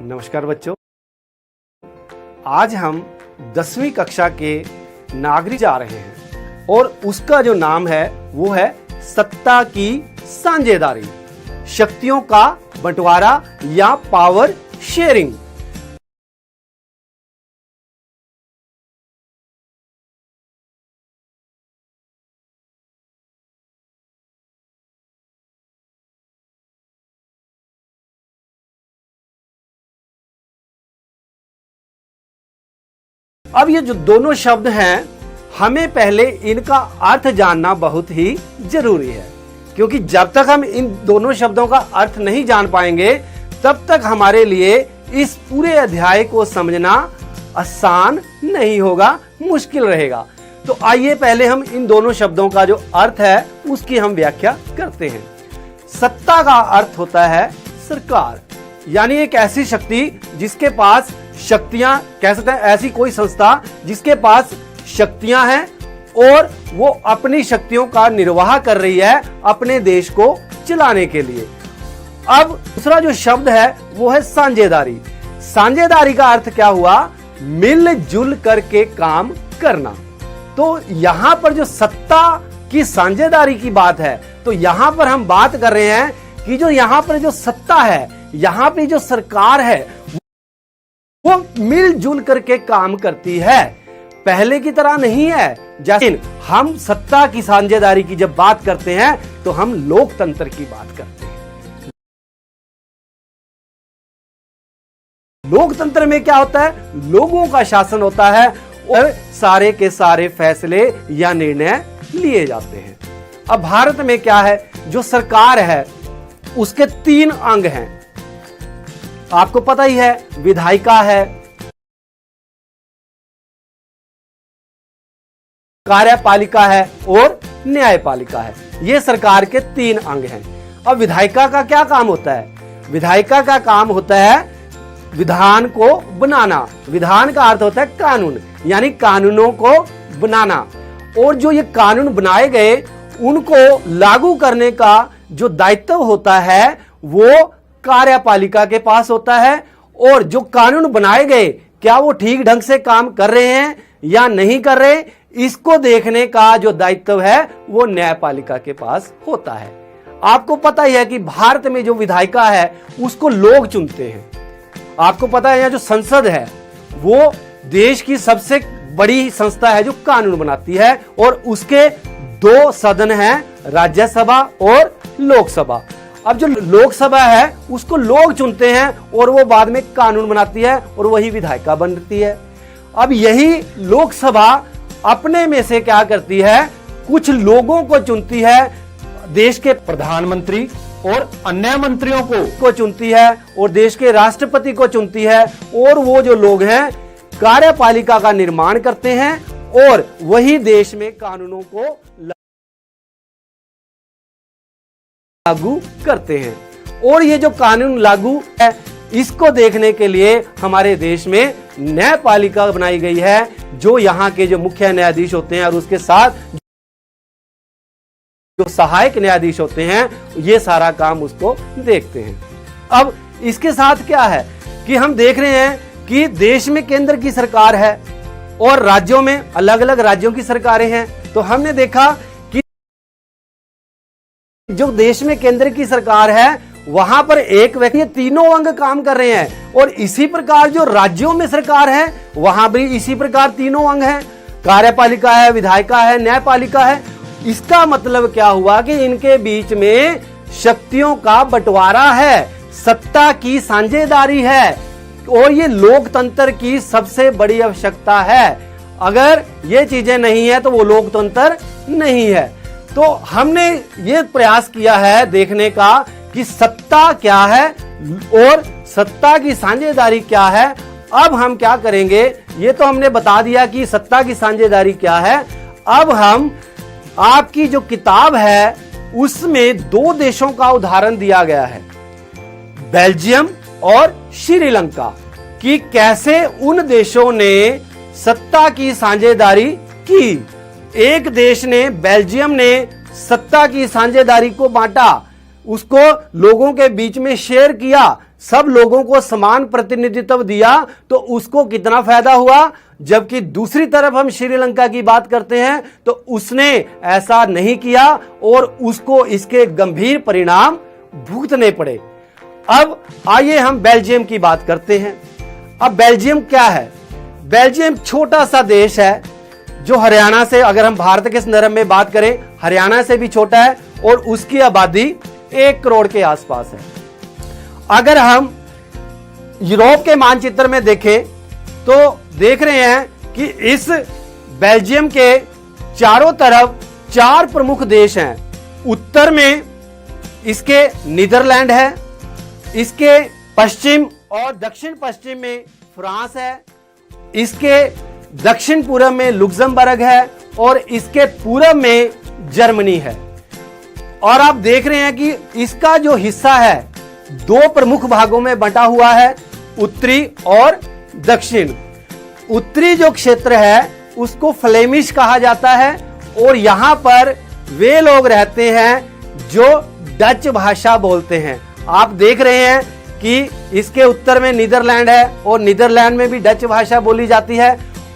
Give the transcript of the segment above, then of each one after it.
नमस्कार बच्चों, आज हम 10वीं कक्षा के नागरिक जा रहे हैं और उसका जो नाम है वो है सत्ता की साझेदारी, शक्तियों का बंटवारा या पावर शेयरिंग। अब ये जो दोनों शब्द हैं, हमें पहले इनका अर्थ जानना बहुत ही जरूरी है, क्योंकि जब तक हम इन दोनों शब्दों का अर्थ नहीं जान पाएंगे तब तक हमारे लिए इस पूरे अध्याय को समझना आसान नहीं होगा, मुश्किल रहेगा। तो आइए पहले हम इन दोनों शब्दों का जो अर्थ है उसकी हम व्याख्या करते हैं। सत्ता का अर्थ होता है सरकार, यानी एक ऐसी शक्ति जिसके पास शक्तियां, कह सकते हैं ऐसी कोई संस्था जिसके पास शक्तियां हैं और वो अपनी शक्तियों का निर्वाह कर रही है अपने देश को चलाने के लिए। अब दूसरा जो शब्द है वो है साझेदारी। साझेदारी का अर्थ क्या हुआ? मिलजुल करके काम करना। तो यहां पर जो सत्ता की साझेदारी की बात है, तो यहां पर हम बात कर रहे हैं कि जो यहां पर जो सत्ता है, यहां पर जो सरकार है, वो मिलजुल करके काम करती है, पहले की तरह नहीं है। जैसे हम सत्ता की साझेदारी की जब बात करते हैं तो हम लोकतंत्र की बात करते हैं। लोकतंत्र में क्या होता है? लोगों का शासन होता है और सारे के सारे फैसले या निर्णय लिए जाते हैं। अब भारत में क्या है? जो सरकार है उसके 3 अंग हैं, आपको पता ही है। विधायिका है, कार्यपालिका है और न्यायपालिका है। ये सरकार के 3 अंग हैं। अब विधायिका का क्या काम होता है? विधायिका का काम होता है विधान को बनाना। विधान का अर्थ होता है कानून, यानी कानूनों को बनाना। और जो ये कानून बनाए गए उनको लागू करने का जो दायित्व होता है वो कार्यपालिका के पास होता है। और जो कानून बनाए गए क्या वो ठीक ढंग से काम कर रहे हैं या नहीं कर रहे, इसको देखने का जो दायित्व है वो न्यायपालिका के पास होता है। आपको पता ही है कि भारत में जो विधायिका है उसको लोग चुनते हैं। आपको पता है, यहाँ जो संसद है वो देश की सबसे बड़ी संस्था है जो कानून बनाती है, और उसके 2 सदन हैं, राज्यसभा और लोकसभा। अब जो लोकसभा है उसको लोग चुनते हैं और वो बाद में कानून बनाती है और वही विधायिका बनती है। अब यही लोकसभा अपने में से क्या करती है? कुछ लोगों को चुनती है, देश के प्रधानमंत्री और अन्य मंत्रियों को चुनती है और देश के राष्ट्रपति को चुनती है। और वो जो लोग हैं कार्यपालिका का निर्माण करते हैं और वही देश में कानूनों को लागू करते हैं। और ये जो कानून लागू है इसको देखने के लिए हमारे देश में न्यायपालिका बनाई गई है, जो यहाँ के जो मुख्य न्यायाधीश होते हैं और उसके साथ जो सहायक न्यायाधीश होते हैं, ये सारा काम उसको देखते हैं। अब इसके साथ क्या है कि हम देख रहे हैं कि देश में केंद्र की सरकार है और राज्यों में अलग अलग राज्यों की सरकारें हैं। तो हमने देखा जो देश में केंद्र की सरकार है वहां पर एक व्यक्ति, तीनों अंग काम कर रहे हैं। और इसी प्रकार जो राज्यों में सरकार है वहां भी इसी प्रकार तीनों अंग हैं, कार्यपालिका है, विधायिका है, न्यायपालिका है। इसका मतलब क्या हुआ कि इनके बीच में शक्तियों का बंटवारा है, सत्ता की साझेदारी है, और ये लोकतंत्र की सबसे बड़ी आवश्यकता है। अगर ये चीजें नहीं है तो वो लोकतंत्र नहीं है। तो हमने ये प्रयास किया है देखने का कि सत्ता क्या है और सत्ता की साझेदारी क्या है। अब हम क्या करेंगे, ये तो हमने बता दिया कि सत्ता की साझेदारी क्या है। अब हम आपकी जो किताब है उसमें 2 देशों का उदाहरण दिया गया है, बेल्जियम और श्रीलंका, कि कैसे उन देशों ने सत्ता की साझेदारी की। एक देश ने, बेल्जियम ने सत्ता की साझेदारी को बांटा, उसको लोगों के बीच में शेयर किया, सब लोगों को समान प्रतिनिधित्व दिया तो उसको कितना फायदा हुआ, जबकि दूसरी तरफ हम श्रीलंका की बात करते हैं तो उसने ऐसा नहीं किया और उसको इसके गंभीर परिणाम भुगतने पड़े। अब आइए हम बेल्जियम की बात करते हैं। अब बेल्जियम क्या है? बेल्जियम छोटा सा देश है जो हरियाणा से, अगर हम भारत के संदर्भ में बात करें, हरियाणा से भी छोटा है और उसकी आबादी 1 करोड़ के आसपास है। अगर हम यूरोप के मानचित्र में देखें तो देख रहे हैं कि इस बेल्जियम के चारों तरफ 4 प्रमुख देश हैं। उत्तर में इसके नीदरलैंड है, इसके पश्चिम और दक्षिण पश्चिम में फ्रांस है, इसके दक्षिण पूर्व में लुक्समबर्ग है और इसके पूर्व में जर्मनी है। और आप देख रहे हैं कि इसका जो हिस्सा है 2 प्रमुख भागों में बंटा हुआ है, उत्तरी और दक्षिण। उत्तरी जो क्षेत्र है उसको फ्लेमिश कहा जाता है और यहां पर वे लोग रहते हैं जो डच भाषा बोलते हैं। आप देख रहे हैं कि इसके उत्तर में नीदरलैंड है और नीदरलैंड में भी डच भाषा बोली जाती है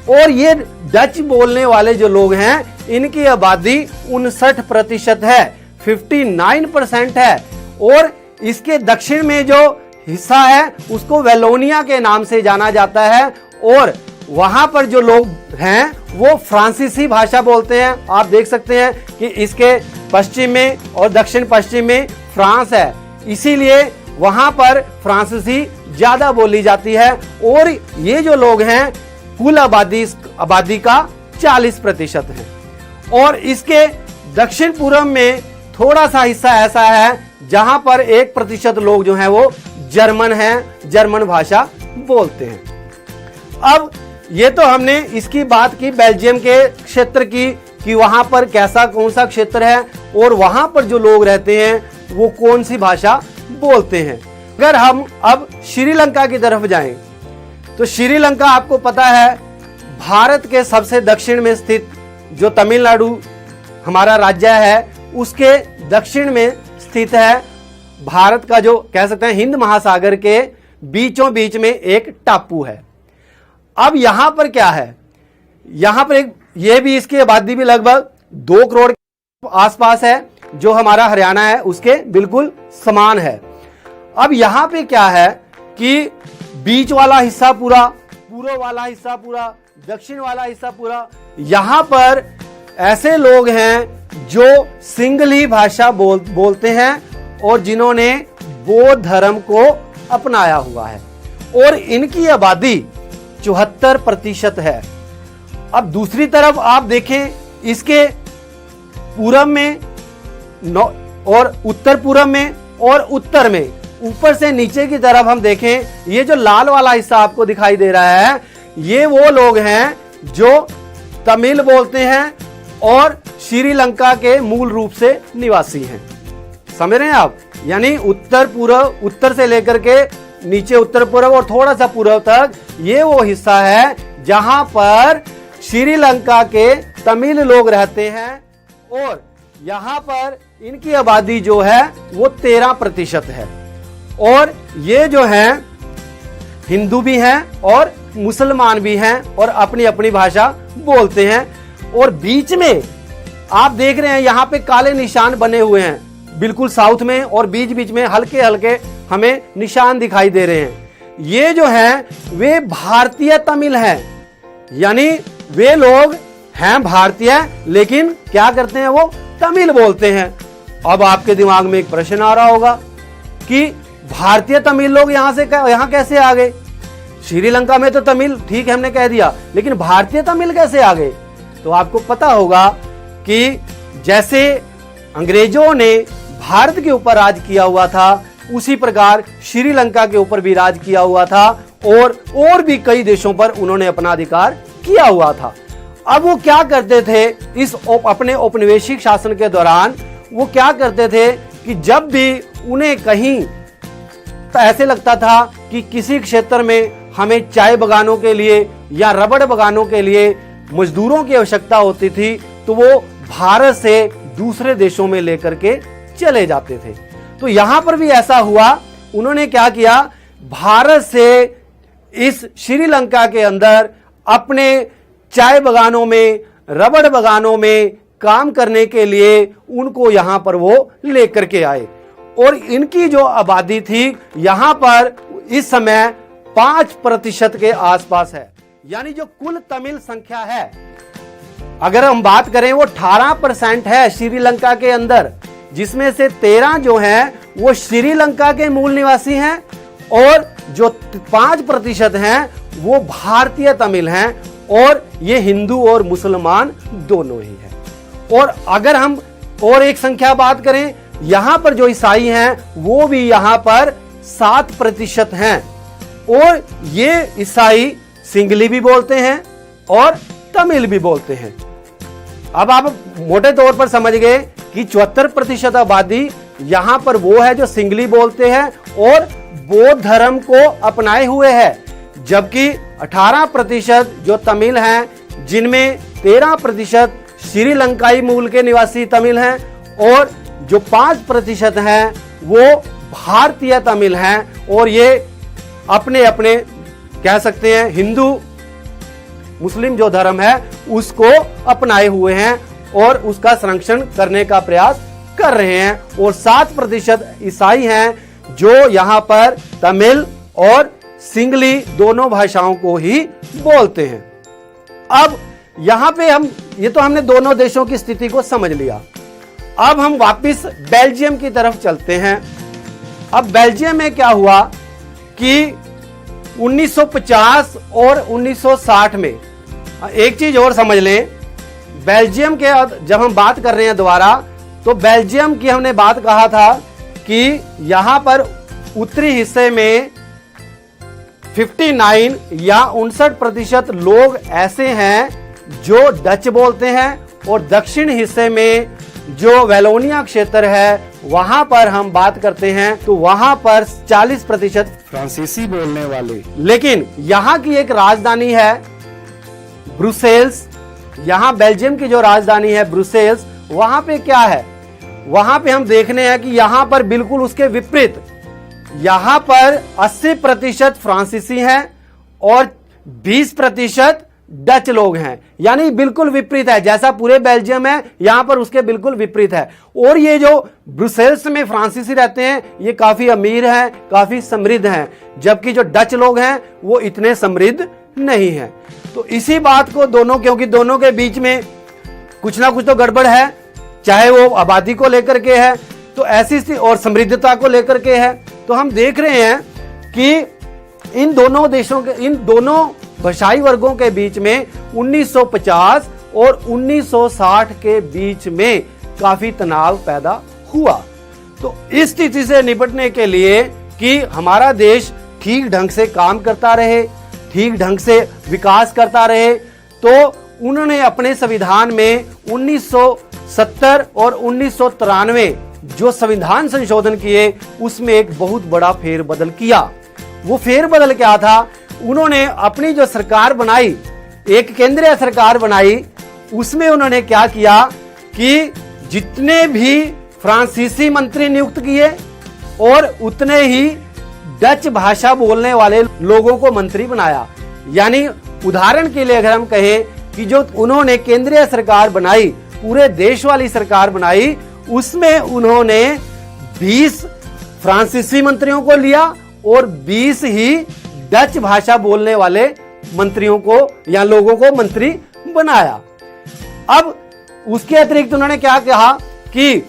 और ये डच बोलने वाले जो लोग हैं इनकी आबादी 59% है, 59% है। और इसके दक्षिण में जो हिस्सा है उसको वेलोनिया के नाम से जाना जाता है और वहां पर जो लोग हैं वो फ्रांसीसी भाषा बोलते हैं। आप देख सकते हैं कि इसके पश्चिम में और दक्षिण पश्चिम में फ्रांस है, इसीलिए वहां पर फ्रांसीसी ज्यादा बोली जाती है। और ये जो लोग हैं कुल आबादी का 40% है। और इसके दक्षिण पूर्व में थोड़ा सा हिस्सा ऐसा है जहां पर 1% लोग जो हैं वो जर्मन हैं, जर्मन भाषा बोलते हैं। अब ये तो हमने इसकी बात की बेल्जियम के क्षेत्र की कि वहां पर कैसा कौन सा क्षेत्र है और वहां पर जो लोग रहते हैं वो कौन सी भाषा बोलते हैं। अगर हम अब श्रीलंका की तरफ जाएं तो श्रीलंका आपको पता है भारत के सबसे दक्षिण में स्थित जो तमिलनाडु हमारा राज्य है उसके दक्षिण में स्थित है। भारत का जो कह सकते हैं हिंद महासागर के बीचों बीच में एक टापू है। अब यहां पर क्या है, यहां पर ये भी इसकी आबादी भी लगभग 2 करोड़ के आसपास है, जो हमारा हरियाणा है उसके बिल्कुल समान है। अब यहां पे क्या है कि बीच वाला हिस्सा पूरा, पूर्व वाला हिस्सा पूरा, दक्षिण वाला हिस्सा पूरा, यहां पर ऐसे लोग हैं जो सिंगली भाषा बोलते हैं और जिन्होंने बौद्ध धर्म को अपनाया हुआ है और इनकी आबादी 74% है। अब दूसरी तरफ आप देखें इसके पूर्व में और उत्तर पूर्व में और उत्तर में, ऊपर से नीचे की तरफ हम देखें, ये जो लाल वाला हिस्सा आपको दिखाई दे रहा है ये वो लोग हैं जो तमिल बोलते हैं और श्रीलंका के मूल रूप से निवासी हैं। समझ रहे हैं आप? यानी उत्तर पूर्व, उत्तर से लेकर के नीचे उत्तर पूर्व और थोड़ा सा पूर्व तक ये वो हिस्सा है जहां पर श्रीलंका के तमिल लोग रहते हैं और यहां पर इनकी आबादी जो है वो 13% है। और ये जो हैं हिंदू भी हैं और मुसलमान भी हैं और अपनी अपनी भाषा बोलते हैं। और बीच में आप देख रहे हैं यहाँ पे काले निशान बने हुए हैं बिल्कुल साउथ में और बीच बीच में हल्के हल्के हमें निशान दिखाई दे रहे हैं। ये जो हैं वे भारतीय तमिल हैं, यानी वे लोग हैं भारतीय लेकिन क्या करते हैं वो तमिल बोलते हैं। अब आपके दिमाग में एक प्रश्न आ रहा होगा कि भारतीय तमिल लोग यहाँ कैसे आ गए? श्रीलंका में तो तमिल ठीक है हमने कह दिया, लेकिन भारतीय तमिल कैसे आ गए? तो आपको पता होगा कि जैसे अंग्रेजों ने भारत के ऊपर राज किया हुआ था उसी प्रकार श्रीलंका के ऊपर भी राज किया हुआ था और भी कई देशों पर उन्होंने अपना अधिकार किया हुआ था। अब वो क्या करते थे इस अपने औपनिवेशिक शासन के दौरान, वो क्या करते थे कि जब भी उन्हें कहीं ऐसे लगता था कि किसी क्षेत्र में हमें चाय बगानों के लिए या रबड़ बगानों के लिए मजदूरों की आवश्यकता होती थी तो वो भारत से दूसरे देशों में लेकर के चले जाते थे। तो यहां पर भी ऐसा हुआ। उन्होंने क्या किया भारत से इस श्रीलंका के अंदर अपने चाय बागानों में, रबड़ बागानों में काम करने के लिए उनको यहां पर वो लेकर के आए। और इनकी जो आबादी थी यहां पर इस समय 5% के आसपास है। यानी जो कुल तमिल संख्या है, अगर हम बात करें, वो 18% है श्रीलंका के अंदर, जिसमें से 13 जो हैं वो श्रीलंका के मूल निवासी हैं और जो 5% हैं वो भारतीय तमिल हैं, और ये हिंदू और मुसलमान दोनों ही हैं। और अगर हम और एक संख्या बात करें, यहां पर जो ईसाई हैं वो भी यहां पर 7% हैं, और ये ईसाई सिंगली भी बोलते हैं और तमिल भी बोलते हैं। अब आप मोटे तौर पर समझ गए कि 74% आबादी यहां पर वो है जो सिंगली बोलते हैं और बौद्ध धर्म को अपनाए हुए है, जबकि 18% जो तमिल हैं, जिनमें 13% श्रीलंकाई मूल के निवासी तमिल हैं, और जो 5% हैं वो भारतीय तमिल हैं, और ये अपने अपने कह सकते हैं हिंदू मुस्लिम जो धर्म है उसको अपनाए हुए हैं और उसका संरक्षण करने का प्रयास कर रहे हैं। और 7% ईसाई हैं जो यहां पर तमिल और सिंगली दोनों भाषाओं को ही बोलते हैं। अब यहां पे ये तो हमने दोनों देशों की स्थिति को समझ लिया। अब हम वापस बेल्जियम की तरफ चलते हैं। अब बेल्जियम में क्या हुआ कि 1950 और 1960 में, एक चीज और समझ लें, बेल्जियम के जब हम बात कर रहे हैं दोबारा, तो बेल्जियम की हमने बात कहा था कि यहां पर उत्तरी हिस्से में 59 या 59% लोग ऐसे हैं जो डच बोलते हैं, और दक्षिण हिस्से में जो वेलोनिया क्षेत्र है वहां पर हम बात करते हैं तो वहां पर 40% फ्रांसीसी बोलने वाले। लेकिन यहां की एक राजधानी है ब्रुसेल्स, यहां बेल्जियम की जो राजधानी है ब्रुसेल्स, वहां पे क्या है, वहां पे हम देखने हैं कि यहां पर बिल्कुल उसके विपरीत, यहां पर 80% फ्रांसीसी हैं और 20% डच लोग हैं। यानी बिल्कुल विपरीत है, जैसा पूरे बेल्जियम है यहां पर उसके बिल्कुल विपरीत है। और ये जो ब्रुसेल्स में फ्रांसीसी रहते हैं ये काफी अमीर हैं, काफी समृद्ध हैं, जबकि जो डच लोग हैं वो इतने समृद्ध नहीं हैं। तो इसी बात को क्योंकि दोनों के बीच में कुछ ना कुछ तो गड़बड़ है, चाहे वो आबादी को लेकर के है तो ऐसी और समृद्धता को लेकर के है, तो हम देख रहे हैं कि इन दोनों देशों के, इन दोनों भाषाई वर्गों के बीच में 1950 और 1960 के बीच में काफी तनाव पैदा हुआ। तो इस स्थिति से निपटने के लिए कि हमारा देश ठीक ढंग से काम करता रहे, ठीक ढंग से विकास करता रहे, तो उन्होंने अपने संविधान में 1970 और 1993 जो संविधान संशोधन किए उसमें एक बहुत बड़ा फेरबदल किया। वो फेरबदल क्या था, उन्होंने अपनी जो सरकार बनाई, एक केंद्रीय सरकार बनाई, उसमें उन्होंने क्या किया कि जितने भी फ्रांसीसी मंत्री नियुक्त किए और उतने ही डच भाषा बोलने वाले लोगों को मंत्री बनाया। यानी उदाहरण के लिए अगर हम कहें कि जो उन्होंने केंद्रीय सरकार बनाई, पूरे देश वाली सरकार बनाई, उसमें उन्होंने 20 फ्रांसीसी मंत्रियों को लिया और 20 ही डच भाषा बोलने वाले मंत्रियों को या लोगों को मंत्री बनाया। अब उसके अतिरिक्त उन्होंने क्या कहा कि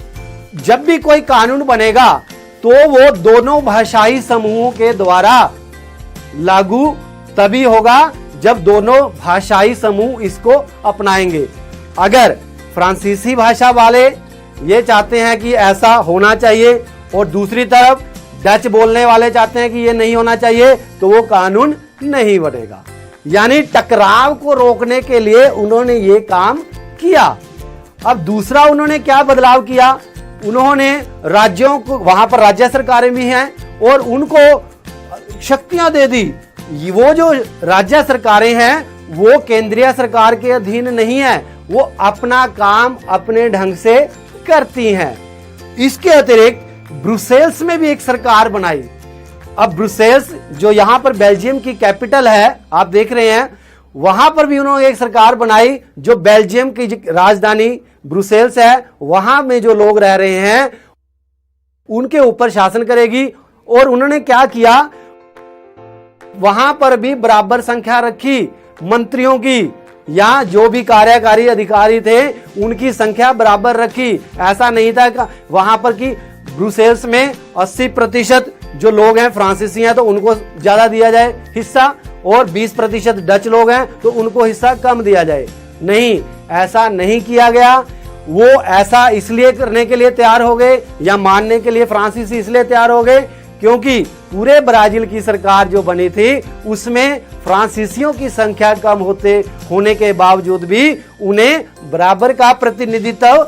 जब भी कोई कानून बनेगा तो वो दोनों भाषाई समूहों के द्वारा लागू तभी होगा जब दोनों भाषाई समूह इसको अपनाएंगे। अगर फ्रांसीसी भाषा वाले ये चाहते हैं कि ऐसा होना चाहिए और दूसरी तरफ डच बोलने वाले चाहते हैं कि ये नहीं होना चाहिए, तो वो कानून नहीं बनेगा। यानी टकराव को रोकने के लिए उन्होंने ये काम किया। अब दूसरा उन्होंने क्या बदलाव किया, उन्होंने राज्यों को, वहां पर राज्य सरकारें भी हैं और उनको शक्तियां दे दी। वो जो राज्य सरकारें हैं वो केंद्रीय सरकार के अधीन नहीं है, वो अपना काम अपने ढंग से करती हैं। इसके अतिरिक्त ब्रुसेल्स में भी एक सरकार बनाई। अब ब्रुसेल्स जो यहां पर बेल्जियम की कैपिटल है, आप देख रहे हैं, वहां पर भी उन्होंने एक सरकार बनाई जो बेल्जियम की राजधानी ब्रुसेल्स है, वहां में जो लोग रह रहे हैं उनके ऊपर शासन करेगी। और उन्होंने क्या किया, वहां पर भी बराबर संख्या रखी मंत्रियों की, या जो भी कार्यकारी अधिकारी थे उनकी संख्या बराबर रखी। ऐसा नहीं था कि वहां पर कि ब्रुसेल्स में 80% जो लोग हैं फ्रांसीसी हैं तो उनको ज्यादा दिया जाए हिस्सा, और 20% डच लोग हैं तो उनको हिस्सा कम दिया जाए। नहीं, ऐसा नहीं किया गया। वो ऐसा इसलिए करने के लिए तैयार हो गए या मानने के लिए फ्रांसीसी इसलिए तैयार हो गए क्योंकि पूरे ब्राजील की सरकार जो बनी थी उसमें फ्रांसीसियों की संख्या कम होने के बावजूद भी उन्हें बराबर का प्रतिनिधित्व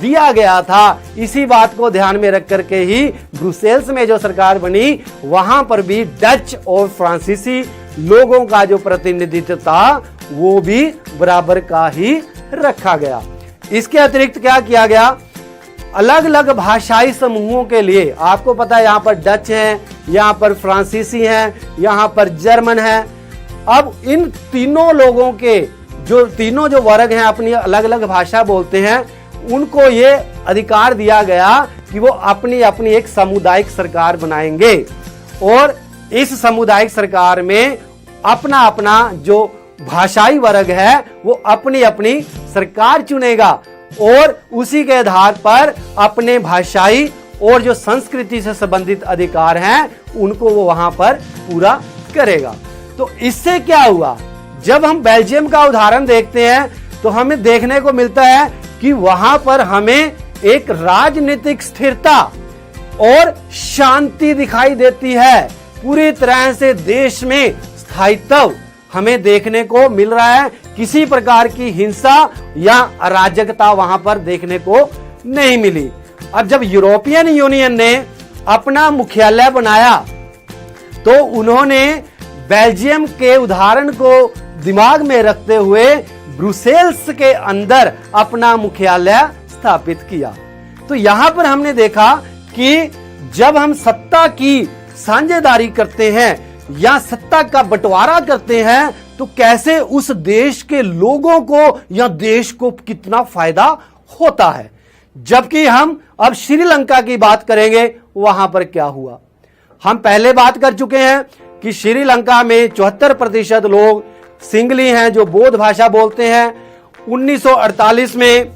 दिया गया था। इसी बात को ध्यान में रख करके ही ब्रुसेल्स में जो सरकार बनी वहां पर भी डच और फ्रांसीसी लोगों का जो प्रतिनिधित्व था वो भी बराबर का ही रखा गया। इसके अतिरिक्त क्या किया गया, अलग अलग भाषाई समूहों के लिए, आपको पता है यहां पर डच हैं, यहां पर फ्रांसीसी हैं, यहां पर जर्मन है। अब इन तीनों लोगों के तीनों जो वर्ग हैं अपनी अलग अलग भाषा बोलते हैं, उनको ये अधिकार दिया गया कि वो अपनी अपनी एक सामुदायिक सरकार बनाएंगे और इस सामुदायिक सरकार में अपना अपना जो भाषाई वर्ग है वो अपनी अपनी सरकार चुनेगा और उसी के आधार पर अपने भाषाई और जो संस्कृति से संबंधित अधिकार हैं उनको वो वहां पर पूरा करेगा। तो इससे क्या हुआ, जब हम बेल्जियम का उदाहरण देखते हैं तो हमें देखने को मिलता है कि वहां पर हमें एक राजनीतिक स्थिरता और शांति दिखाई देती है। पूरी तरह से देश में स्थायित्व हमें देखने को मिल रहा है, किसी प्रकार की हिंसा या अराजकता वहां पर देखने को नहीं मिली। अब जब यूरोपियन यूनियन ने अपना मुख्यालय बनाया तो उन्होंने बेल्जियम के उदाहरण को दिमाग में रखते हुए ब्रुसेल्स के अंदर अपना मुख्यालय स्थापित किया। तो यहां पर हमने देखा कि जब हम सत्ता की साझेदारी करते हैं या सत्ता का बंटवारा करते हैं तो कैसे उस देश के लोगों को या देश को कितना फायदा होता है। जबकि हम अब श्रीलंका की बात करेंगे, वहां पर क्या हुआ। हम पहले बात कर चुके हैं कि श्रीलंका में 74% लोग सिंगली हैं जो बौद्ध भाषा बोलते हैं। 1948 में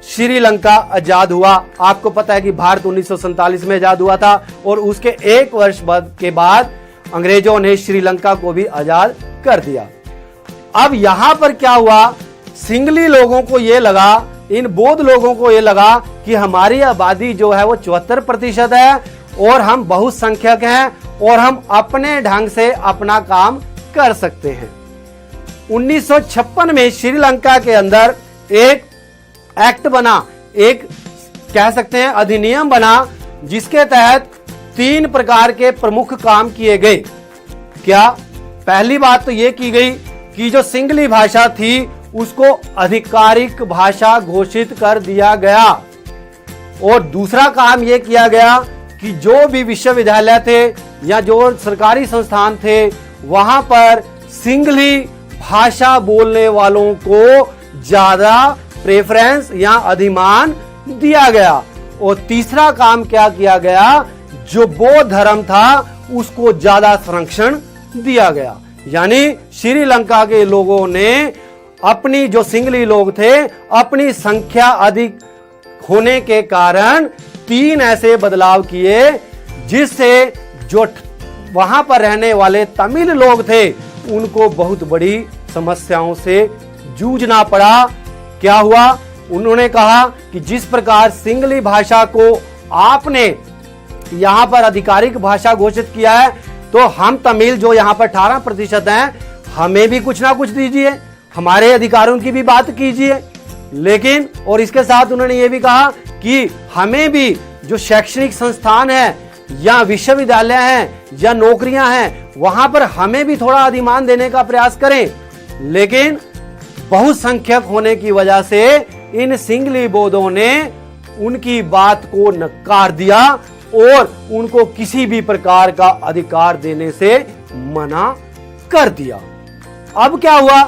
श्रीलंका आजाद हुआ। आपको पता है कि भारत 1947 में आजाद हुआ था और उसके एक वर्ष के बाद अंग्रेजों ने श्रीलंका को भी आजाद कर दिया। अब यहां पर क्या हुआ, सिंगली लोगों को यह लगा, इन बौद्ध लोगों को यह लगा कि हमारी आबादी जो है वो 74% है और हम बहुसंख्यक हैं और हम अपने ढंग से अपना काम कर सकते हैं। 1956 में श्रीलंका के अंदर एक एक्ट बना, एक कह सकते हैं अधिनियम बना, जिसके तहत 3 प्रकार के प्रमुख काम किए गए। क्या, पहली बात तो यह की गई कि जो सिंगली भाषा थी उसको आधिकारिक भाषा घोषित कर दिया गया और दूसरा काम यह किया गया कि जो भी विश्वविद्यालय थे या जो सरकारी संस्थान थे वहां पर सिंगली भाषा बोलने वालों को ज्यादा प्रेफरेंस या अधिमान दिया गया। और तीसरा काम क्या किया गया, जो बौद्ध धर्म था उसको ज्यादा संरक्षण दिया गया। यानी श्रीलंका के लोगों ने अपनी जो सिंगली लोग थे अपनी संख्या अधिक होने के कारण 3 ऐसे बदलाव किए जिससे जो वहां पर रहने वाले तमिल लोग थे उनको बहुत बड़ी समस्याओं से जूझना पड़ा। क्या हुआ, उन्होंने कहा कि जिस प्रकार सिंगली भाषा को आपने यहां पर आधिकारिक भाषा घोषित किया है तो हम तमिल जो यहां पर 18% हैं हमें भी कुछ ना कुछ दीजिए, हमारे अधिकारों की भी बात कीजिए। लेकिन और इसके साथ उन्होंने ये भी कहा कि हमें भी जो शैक्षणिक संस्थान है या विश्वविद्यालय हैं या नौकरियां हैं वहां पर हमें भी थोड़ा अधिमान देने का प्रयास करें। लेकिन बहुसंख्यक होने की वजह से इन सिंगली बौद्धों ने उनकी बात को नकार दिया और उनको किसी भी प्रकार का अधिकार देने से मना कर दिया। अब क्या हुआ,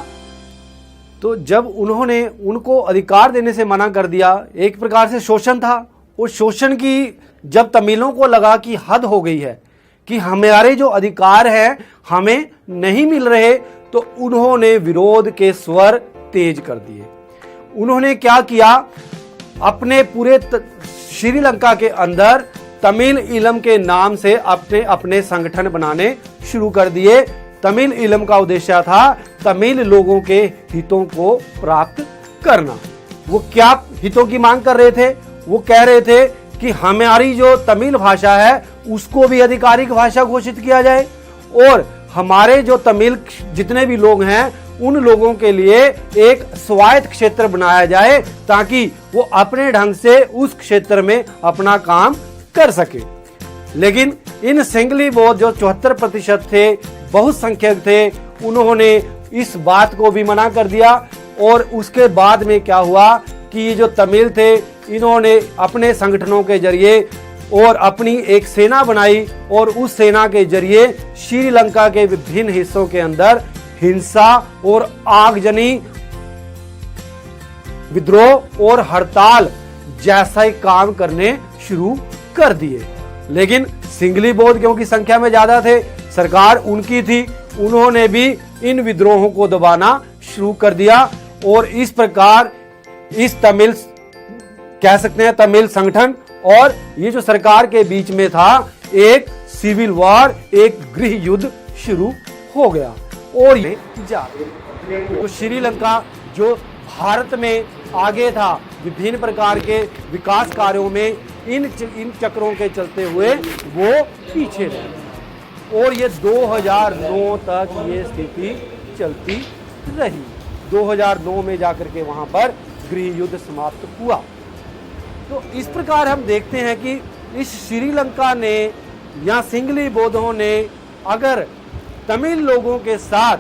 तो जब उन्होंने उनको अधिकार देने से मना कर दिया, एक प्रकार से शोषण था। उस शोषण की जब तमिलों को लगा कि हद हो गई है, कि हमारे जो अधिकार हैं हमें नहीं मिल रहे, तो उन्होंने विरोध के स्वर तेज कर दिए। उन्होंने क्या किया, अपने पूरे श्रीलंका के अंदर तमिल ईलम के नाम से अपने अपने संगठन बनाने शुरू कर दिए। तमिल ईलम का उद्देश्य था तमिल लोगों के हितों को प्राप्त करना। वो क्या हितों की मांग कर रहे थे, वो कह रहे थे कि हमारी जो तमिल भाषा है उसको भी आधिकारिक भाषा घोषित किया जाए, और हमारे जो तमिल जितने भी लोग हैं उन लोगों के लिए एक स्वायत्त क्षेत्र बनाया जाए, ताकि वो अपने ढंग से उस क्षेत्र में अपना काम कर सके। लेकिन इन सिंगली बौद्ध जो 74% थे, बहुसंख्यक थे, उन्होंने इस बात को भी मना कर दिया। और उसके बाद में क्या हुआ कि ये जो तमिल थे, इन्होंने अपने संगठनों के जरिए और अपनी एक सेना बनाई, और उस सेना के जरिए श्रीलंका के विभिन्न हिस्सों के अंदर हिंसा और आगजनी, विद्रोह और हड़ताल जैसा ही काम करने शुरू कर दिए। लेकिन सिंगली बौद्ध क्योंकि संख्या में ज्यादा थे, सरकार उनकी थी, उन्होंने भी इन विद्रोहों को दबाना शुरू कर दिया। और इस प्रकार इस तमिल, कह सकते हैं तमिल संगठन और ये जो सरकार के बीच में था, एक सिविल वॉर, एक गृह युद्ध शुरू हो गया। और ये तो श्रीलंका जो भारत में आगे था विभिन्न प्रकार के विकास कार्यों में, इन चक्रों के चलते हुए वो पीछे रहे। और ये 2009 तक ये स्थिति चलती रही। 2009 में जाकर के वहां पर गृह युद्ध समाप्त हुआ। तो इस प्रकार हम देखते हैं कि इस श्रीलंका ने या सिंगली बौद्धों ने अगर तमिल लोगों के साथ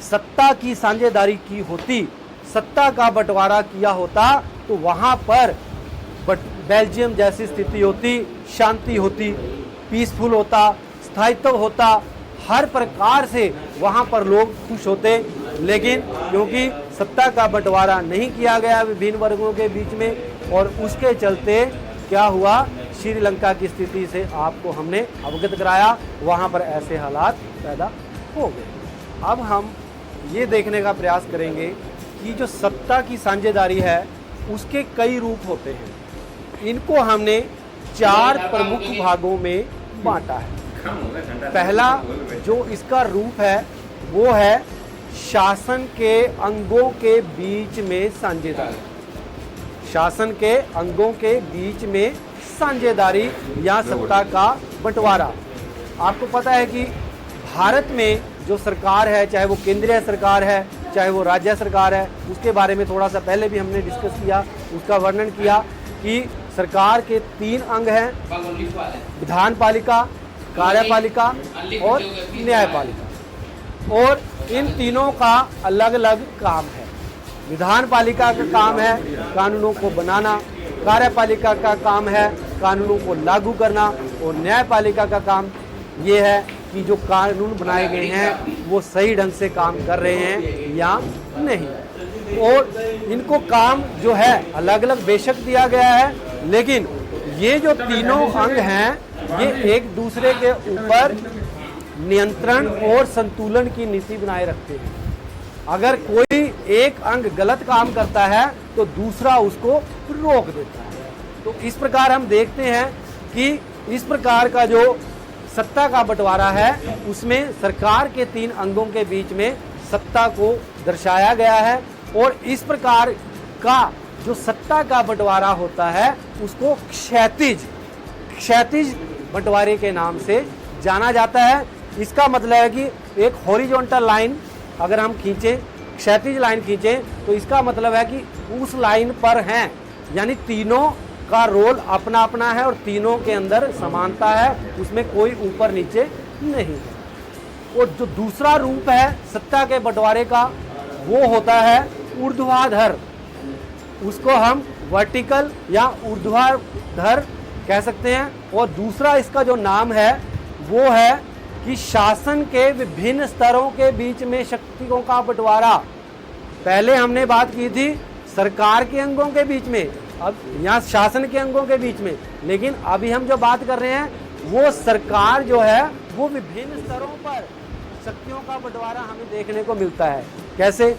सत्ता की साझेदारी की होती, सत्ता का बंटवारा किया होता, तो वहां पर बेल्जियम जैसी स्थिति होती, शांति होती, पीसफुल होता, स्थायित्व होता, हर प्रकार से वहां पर लोग खुश होते। लेकिन क्योंकि सत्ता का बंटवारा नहीं किया गया विभिन्न वर्गों के बीच में, और उसके चलते क्या हुआ, श्रीलंका की स्थिति से आपको हमने अवगत कराया, वहां पर ऐसे हालात पैदा हो गए। अब हम ये देखने का प्रयास करेंगे कि जो सत्ता की साझेदारी है उसके कई रूप होते हैं। इनको हमने 4 प्रमुख भागों में बांटा है। पहला जो इसका रूप है वो है शासन के अंगों के बीच में साझेदारी। शासन के अंगों के बीच में साझेदारी या सत्ता का बंटवारा। आपको पता है कि भारत में जो सरकार है, चाहे वो केंद्रीय सरकार है, चाहे वो राज्य सरकार है, उसके बारे में थोड़ा सा पहले भी हमने डिस्कस किया, उसका वर्णन किया कि सरकार के 3 अंग हैं, विधान पालिका, कार्यपालिका और न्यायपालिका। और इन तीनों का अलग अलग काम है। विधान पालिका का काम है कानूनों को बनाना, कार्यपालिका का काम है कानूनों को लागू करना, और न्यायपालिका का काम ये है कि जो कानून बनाए गए हैं वो सही ढंग से काम कर रहे हैं या नहीं। और इनको काम जो है अलग अलग बेशक दिया गया है, लेकिन ये जो तीनों अंग हैं ये एक दूसरे के ऊपर नियंत्रण और संतुलन की नीति बनाए रखते हैं। अगर कोई एक अंग गलत काम करता है तो दूसरा उसको रोक देता है। तो इस प्रकार हम देखते हैं कि इस प्रकार का जो सत्ता का बंटवारा है उसमें सरकार के 3 अंगों के बीच में सत्ता को दर्शाया गया है। और इस प्रकार का जो सत्ता का बंटवारा होता है उसको क्षैतिज बंटवारे के नाम से जाना जाता है। इसका मतलब है कि एक हॉरिजॉन्टल लाइन अगर हम खींचें, क्षैतिज लाइन खींचें, तो इसका मतलब है कि उस लाइन पर हैं, यानी तीनों का रोल अपना अपना है और तीनों के अंदर समानता है, उसमें कोई ऊपर नीचे नहीं है। और जो दूसरा रूप है सत्ता के बंटवारे का वो होता है ऊर्ध्वाधर। उसको हम वर्टिकल या ऊर्ध्वाधर कह सकते हैं, और दूसरा इसका जो नाम है वो है कि शासन के विभिन्न स्तरों के बीच में शक्तियों का बंटवारा। पहले हमने बात की थी सरकार के अंगों के बीच में, अब यहाँ शासन के अंगों के बीच में, लेकिन अभी हम जो बात कर रहे हैं वो सरकार जो है वो विभिन्न स्तरों पर शक्तियों का बंटवारा हमें देखने को मिलता है। कैसे?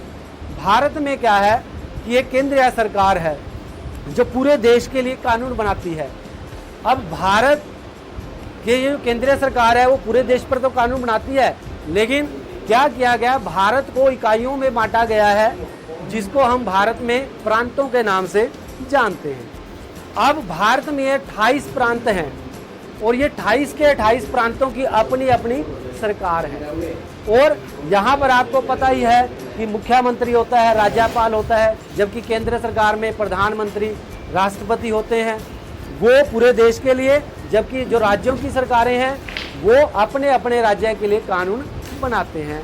भारत में क्या है कि एक केंद्रीय सरकार है जो पूरे देश के लिए कानून बनाती है। अब भारत के जो केंद्रीय सरकार है वो पूरे देश पर तो कानून बनाती है, लेकिन क्या किया गया, भारत को इकाइयों में बांटा गया है जिसको हम भारत में प्रांतों के नाम से जानते हैं। अब भारत में 28 प्रांत हैं और ये 28 के 28 प्रांतों की अपनी अपनी सरकार है। और यहाँ पर आपको पता ही है कि मुख्यमंत्री होता है, राज्यपाल होता है, जबकि केंद्र सरकार में प्रधानमंत्री, राष्ट्रपति होते हैं, वो पूरे देश के लिए, जबकि जो राज्यों की सरकारें हैं वो अपने अपने राज्य के लिए कानून बनाते हैं।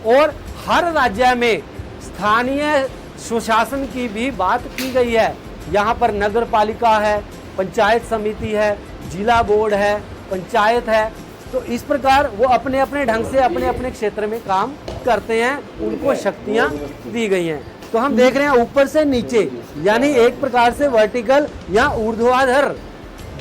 और हर राज्य में स्थानीय सुशासन की भी बात की गई है। यहाँ पर नगर पालिका है, पंचायत समिति है, जिला बोर्ड है, पंचायत है। तो इस प्रकार वो अपने अपने ढंग से अपने अपने क्षेत्र में काम करते हैं, उनको शक्तियाँ दी गई हैं। तो हम देख रहे हैं ऊपर से नीचे, यानी एक प्रकार से वर्टिकल या ऊर्ध्वाधर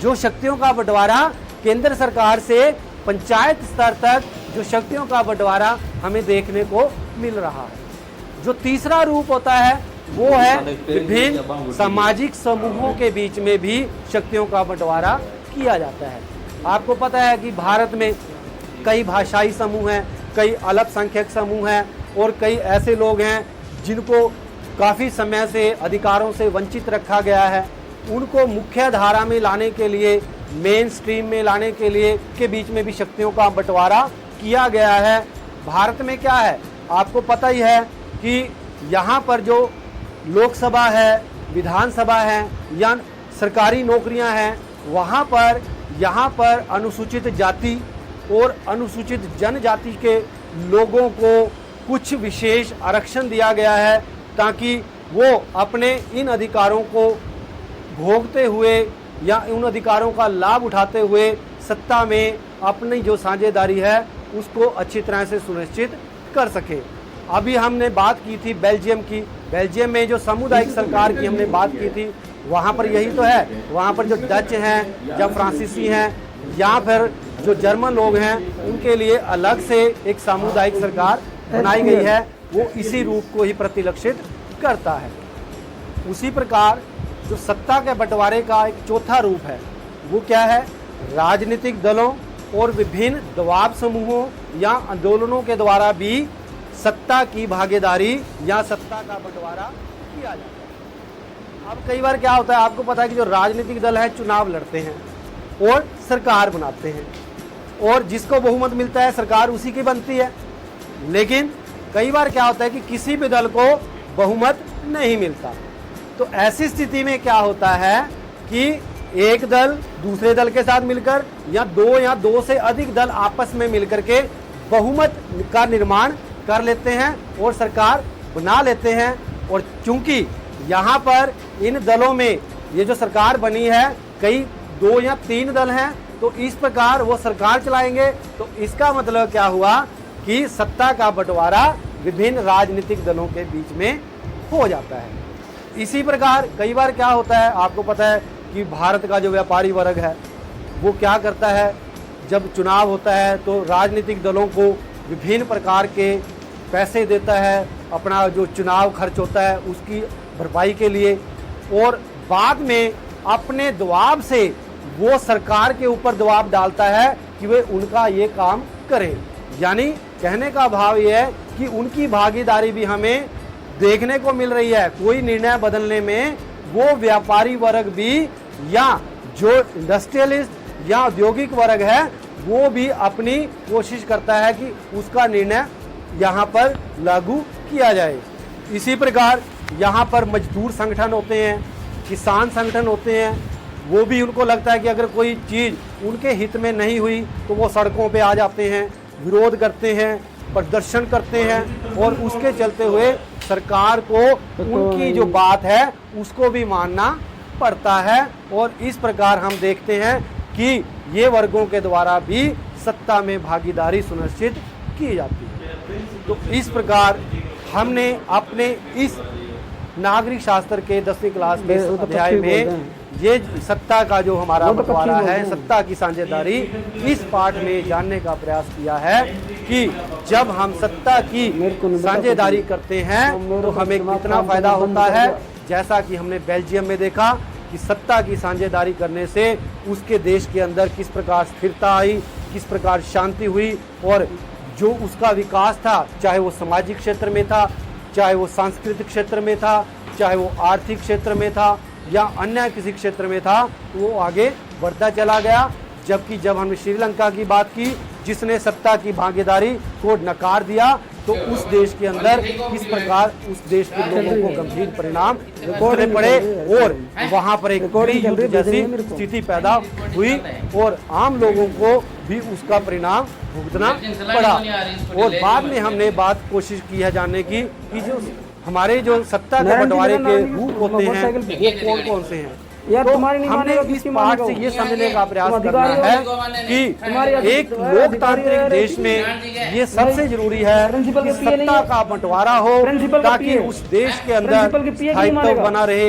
जो शक्तियों का बंटवारा केंद्र सरकार से पंचायत स्तर तक जो शक्तियों का बंटवारा हमें देखने को मिल रहा है। जो तीसरा रूप होता है वो है विभिन्न सामाजिक समूहों के बीच में भी शक्तियों का बंटवारा किया जाता है। आपको पता है कि भारत में कई भाषाई समूह हैं, कई अल्पसंख्यक समूह हैं और कई ऐसे लोग हैं जिनको काफ़ी समय से अधिकारों से वंचित रखा गया है। उनको मुख्य धारा में लाने के लिए, मेन स्ट्रीम में लाने के लिए के बीच में भी शक्तियों का बंटवारा किया गया है। भारत में क्या है, आपको पता ही है कि यहाँ पर जो लोकसभा है, विधानसभा है या सरकारी नौकरियाँ हैं, वहाँ पर यहाँ पर अनुसूचित जाति और अनुसूचित जनजाति के लोगों को कुछ विशेष आरक्षण दिया गया है ताकि वो अपने इन अधिकारों को भोगते हुए या उन अधिकारों का लाभ उठाते हुए सत्ता में अपनी जो साझेदारी है उसको अच्छी तरह से सुनिश्चित कर सके। अभी हमने बात की थी बेल्जियम की। बेल्जियम में जो सामुदायिक सरकार की हमने बात की थी, वहाँ पर यही तो है। वहाँ पर जो डच हैं या फ्रांसीसी हैं या फिर जो जर्मन लोग हैं, उनके लिए अलग से एक सामुदायिक सरकार बनाई गई है, वो इसी रूप को ही प्रतिलक्षित करता है। उसी प्रकार जो सत्ता के बंटवारे का एक चौथा रूप है वो क्या है, राजनीतिक दलों और विभिन्न दबाव समूहों या आंदोलनों के द्वारा भी सत्ता की भागीदारी या सत्ता का बंटवारा किया जाता है। अब कई बार क्या होता है, आपको पता है कि जो राजनीतिक दल है चुनाव लड़ते हैं और सरकार बनाते हैं और जिसको बहुमत मिलता है सरकार उसी की बनती है। लेकिन कई बार क्या होता है कि किसी भी दल को बहुमत नहीं मिलता, तो ऐसी स्थिति में क्या होता है कि एक दल दूसरे दल के साथ मिलकर या दो से अधिक दल आपस में मिलकर के बहुमत का निर्माण कर लेते हैं और सरकार बना लेते हैं। और चूंकि यहाँ पर इन दलों में ये जो सरकार बनी है कई 2 या 3 दल हैं, तो इस प्रकार वो सरकार चलाएंगे। तो इसका मतलब क्या हुआ कि सत्ता का बंटवारा विभिन्न राजनीतिक दलों के बीच में हो जाता है। इसी प्रकार कई बार क्या होता है, आपको पता है कि भारत का जो व्यापारी वर्ग है वो क्या करता है, जब चुनाव होता है तो राजनीतिक दलों को विभिन्न प्रकार के पैसे देता है, अपना जो चुनाव खर्च होता है उसकी भरपाई के लिए, और बाद में अपने दबाव से वो सरकार के ऊपर दबाव डालता है कि वे उनका ये काम करें। यानी कहने का भाव ये है कि उनकी भागीदारी भी हमें देखने को मिल रही है। कोई निर्णय बदलने में वो व्यापारी वर्ग भी या जो इंडस्ट्रियलिस्ट या औद्योगिक वर्ग है वो भी अपनी कोशिश करता है कि उसका निर्णय यहाँ पर लागू किया जाए। इसी प्रकार यहाँ पर मजदूर संगठन होते हैं, किसान संगठन होते हैं, वो भी उनको लगता है कि अगर कोई चीज़ उनके हित में नहीं हुई तो वो सड़कों पे आ जाते हैं, विरोध करते हैं, प्रदर्शन करते हैं और उसके चलते हुए सरकार को उनकी जो बात है उसको भी मानना पड़ता है। और इस प्रकार हम देखते हैं कि ये वर्गों के द्वारा भी सत्ता में भागीदारी सुनिश्चित की जाती है। तो इस प्रकार हमने अपने इस नागरिक शास्त्र के 10वीं क्लास के इस अध्याय में ये सत्ता का जो हमारा बंटवारा है, सत्ता की साझेदारी, इस पाठ में जानने का प्रयास किया है कि जब हम सत्ता की साझेदारी करते हैं तो हमें कितना फायदा होता है। जैसा कि हमने बेल्जियम में देखा कि सत्ता की साझेदारी करने से उसके देश के अंदर किस प्रकार स्थिरता आई, किस प्रकार शांति हुई, और जो उसका विकास था, चाहे वो सामाजिक क्षेत्र में था, चाहे वो सांस्कृतिक क्षेत्र में था, चाहे वो आर्थिक क्षेत्र में था या अन्य किसी क्षेत्र में था, तो वो आगे बढ़ता चला गया। जबकि जब हमने श्रीलंका की बात की, जिसने सत्ता की भागीदारी को नकार दिया, तो उस देश के अंदर किस प्रकार उस देश के लोगों को गंभीर परिणाम भुगतने पड़े और वहां पर एक बड़ी युद्ध जैसी स्थिति पैदा हुई और आम लोगों को भी उसका परिणाम भुगतना पड़ा। और बाद में हमने कोशिश की है जानने की कि जो हमारे जो सत्ता के बंटवारे के रूप होते हैं वो कौन कौन से हैं। तो हमने इस पाठ से ये समझने का प्रयास करना है कि एक लोकतांत्रिक देश में ये सबसे जरूरी है कि सत्ता का बंटवारा हो, ताकि उस देश के अंदर स्थायित्व बना रहे,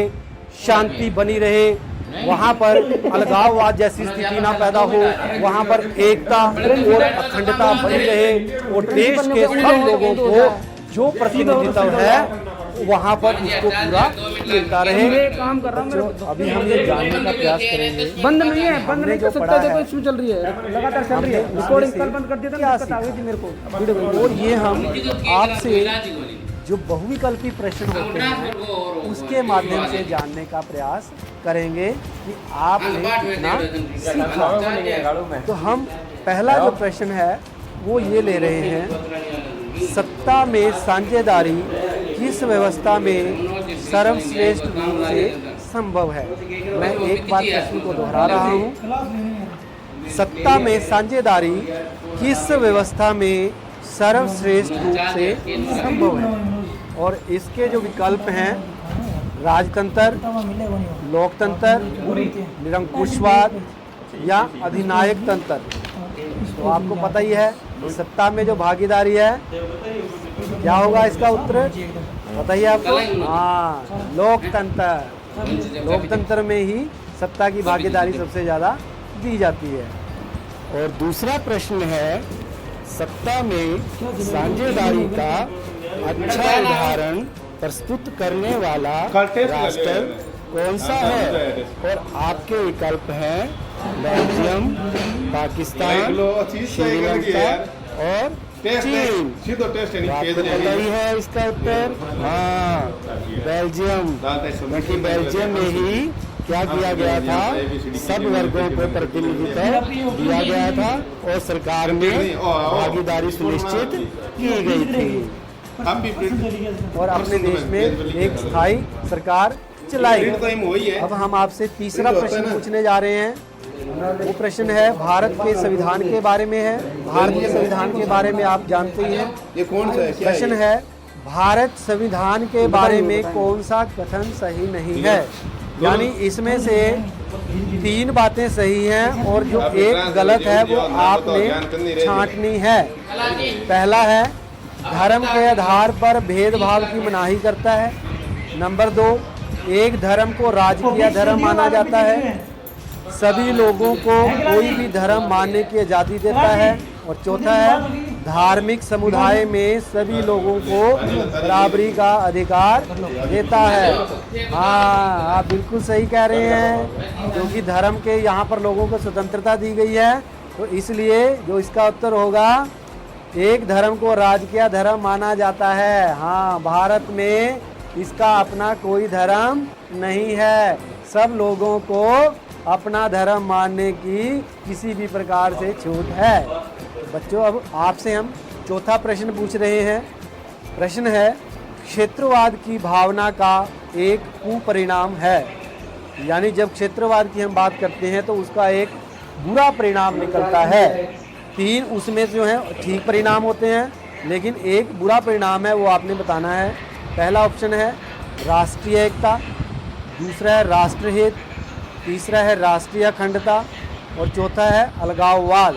शांति बनी रहे, वहाँ पर अलगाववाद जैसी स्थिति ना पैदा हो, वहाँ पर एकता और अखंडता बनी रहे और देश के सब लोगों को जो प्रतिनिधित्व है वहाँ पर उसको पूरा मिलता रहे। काम कर रहा हूँ तो अभी हम ये जानने का प्रयास करेंगे, बंद नहीं है, बंद नहीं कर सकता, देखो इसमें चल रही है, लगातार चल रही है, रिकॉर्डिंग कल बंद कर दिया था, दिक्कत आ गई थी मेरे को। और ये हम आपसे जो बहुविकल्पी प्रश्न होते हैं उसके माध्यम से जानने का प्रयास करेंगे कि आपने कितना सीखा। तो हम पहला जो प्रश्न है वो ये ले रहे हैं, सत्ता में साझेदारी किस व्यवस्था में सर्वश्रेष्ठ रूप से संभव है। मैं एक बार प्रश्न को दोहरा रहा हूँ, सत्ता में साझेदारी किस व्यवस्था में सर्वश्रेष्ठ रूप से संभव है। और इसके जो विकल्प हैं, राजतंत्र, लोकतंत्र, निरंकुशवाद या अधिनायक तंत्र। तो आपको पता ही है सत्ता में जो भागीदारी है क्या होगा, इसका उत्तर पता ही है आपको। हाँ, लोकतंत्र। लोकतंत्र में ही सत्ता की भागीदारी सबसे ज़्यादा दी जाती है। और दूसरा प्रश्न है, सत्ता में साझेदारी का अच्छा उदाहरण प्रस्तुत करने वाला राष्ट्र कौन सा है। और आपके विकल्प हैं बेल्जियम, पाकिस्तान, श्रीलंका और चीन। आपको पता ही है इसका उत्तर। हाँ, बेल्जियम, क्योंकि बेल्जियम में ही क्या किया गया था, सब वर्गों को प्रतिनिधित्व दिया गया था और सरकार में भागीदारी सुनिश्चित की गई थी और अपने देश में एक स्थायी सरकार चलाई। अब हम आपसे तीसरा प्रश्न पूछने जा रहे हैं। वो प्रश्न है भारत के संविधान के बारे में है। भारत के संविधान के बारे में आप जानते ही हैं। ये कौन सा है? प्रश्न है, भारत संविधान के बारे में कौन सा कथन सही नहीं है। यानी इसमें से 3 बातें सही हैं और जो एक गलत है वो आपने छांटनी है। पहला है, धर्म के आधार पर भेदभाव की मनाही करता है। नंबर 2, एक धर्म को राजकीय धर्म माना जाता है। सभी लोगों को कोई भी धर्म मानने की आज़ादी देता है। और चौथा है, धार्मिक समुदाय में सभी लोगों को बराबरी का अधिकार देता है। हाँ, आप बिल्कुल सही कह रहे हैं, क्योंकि धर्म के यहाँ पर लोगों को स्वतंत्रता दी गई है, तो इसलिए जो इसका उत्तर होगा, एक धर्म को राजकीय धर्म माना जाता है। हाँ, भारत में इसका अपना कोई धर्म नहीं है। सब लोगों को अपना धर्म मानने की किसी भी प्रकार से छूट है। बच्चों, अब आपसे हम चौथा प्रश्न पूछ रहे हैं। प्रश्न है, क्षेत्रवाद की भावना का एक कुपरिणाम है। यानी जब क्षेत्रवाद की हम बात करते हैं तो उसका एक बुरा परिणाम निकलता है। 3 उसमें जो है ठीक परिणाम होते हैं, लेकिन एक बुरा परिणाम है, वो आपने बताना है। पहला ऑप्शन है राष्ट्रीय एकता, दूसरा है राष्ट्रहित, तीसरा है राष्ट्रीय अखंडता और चौथा है अलगाववाद।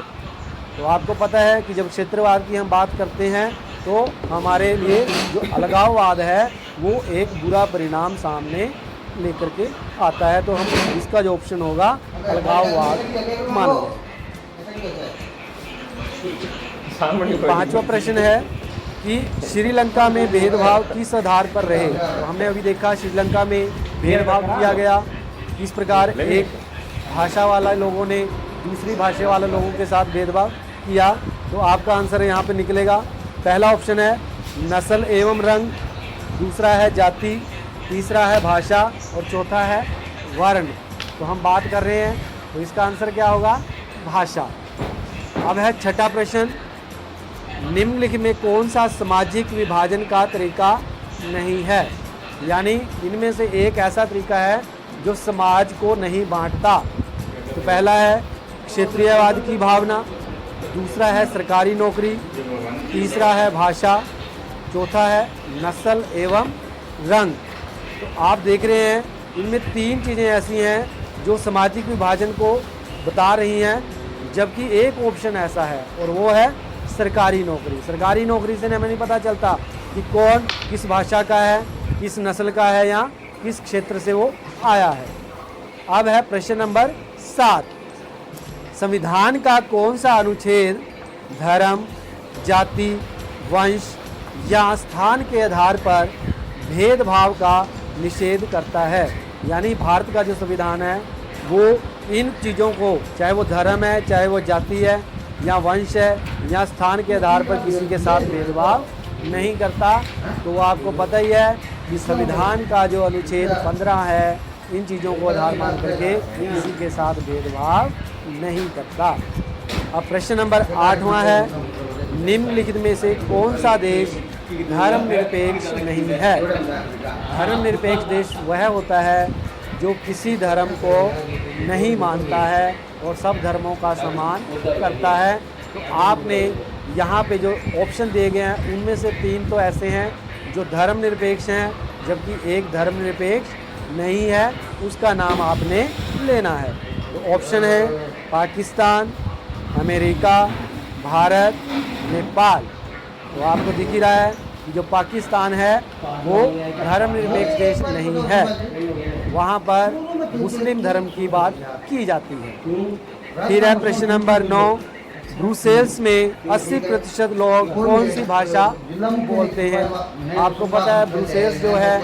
तो आपको पता है कि जब क्षेत्रवाद की हम बात करते हैं तो हमारे लिए जो अलगाववाद है वो एक बुरा परिणाम सामने लेकर के आता है। तो हम इसका जो ऑप्शन होगा अलगाववाद मानेंगे। पांचवा प्रश्न है कि श्रीलंका में भेदभाव किस आधार पर रहे। तो हमने अभी देखा श्रीलंका में भेदभाव किया गया, किस प्रकार एक भाषा वाला लोगों ने दूसरी भाषा वाले लोगों के साथ भेदभाव किया। तो आपका आंसर यहाँ पे निकलेगा, पहला ऑप्शन है नस्ल एवं रंग, दूसरा है जाति, तीसरा है भाषा और चौथा है वर्ण। तो हम बात कर रहे हैं तो इसका आंसर क्या होगा, भाषा। अब है छठा प्रश्न, निम्नलिखित में कौन सा सामाजिक विभाजन का तरीका नहीं है। यानी इनमें से एक ऐसा तरीका है जो समाज को नहीं बांटता। तो पहला है क्षेत्रीयवाद की भावना, दूसरा है सरकारी नौकरी, तीसरा है भाषा, चौथा है नस्ल एवं रंग। तो आप देख रहे हैं इनमें तीन चीज़ें ऐसी हैं जो सामाजिक विभाजन को बता रही हैं, जबकि एक ऑप्शन ऐसा है और वो है सरकारी नौकरी। सरकारी नौकरी से हमें नहीं पता चलता कि कौन किस भाषा का है, किस नस्ल का है या किस क्षेत्र से वो आया है। अब है प्रश्न नंबर 7, संविधान का कौन सा अनुच्छेद धर्म, जाति, वंश या स्थान के आधार पर भेदभाव का निषेध करता है। यानी भारत का जो संविधान है वो इन चीज़ों को, चाहे वो धर्म है, चाहे वो जाति है या वंश है या स्थान के आधार पर किसी के साथ भेदभाव नहीं करता। तो आपको पता ही है कि संविधान का जो अनुच्छेद 15 है इन चीज़ों को आधार मान करके किसी के साथ भेदभाव नहीं करता। अब प्रश्न नंबर 8वां है, निम्नलिखित में से कौन सा देश धर्मनिरपेक्ष नहीं है। धर्मनिरपेक्ष देश वह होता है जो किसी धर्म को नहीं मानता है और सब धर्मों का सम्मान करता है। तो आपने यहाँ पे जो ऑप्शन दिए गए हैं उनमें से 3 तो ऐसे हैं जो धर्मनिरपेक्ष हैं, जबकि एक धर्मनिरपेक्ष नहीं है, उसका नाम आपने लेना है। तो ऑप्शन है पाकिस्तान, अमेरिका, भारत, नेपाल। तो आपको दिख ही रहा है कि जो पाकिस्तान है वो धर्मनिरपेक्ष देश नहीं है, वहाँ पर मुस्लिम धर्म की बात की जाती है। फिर है प्रश्न नंबर 9, ब्रुसेल्स में 80% लोग कौन सी भाषा बोलते हैं। आपको पता है ब्रुसेल्स जो है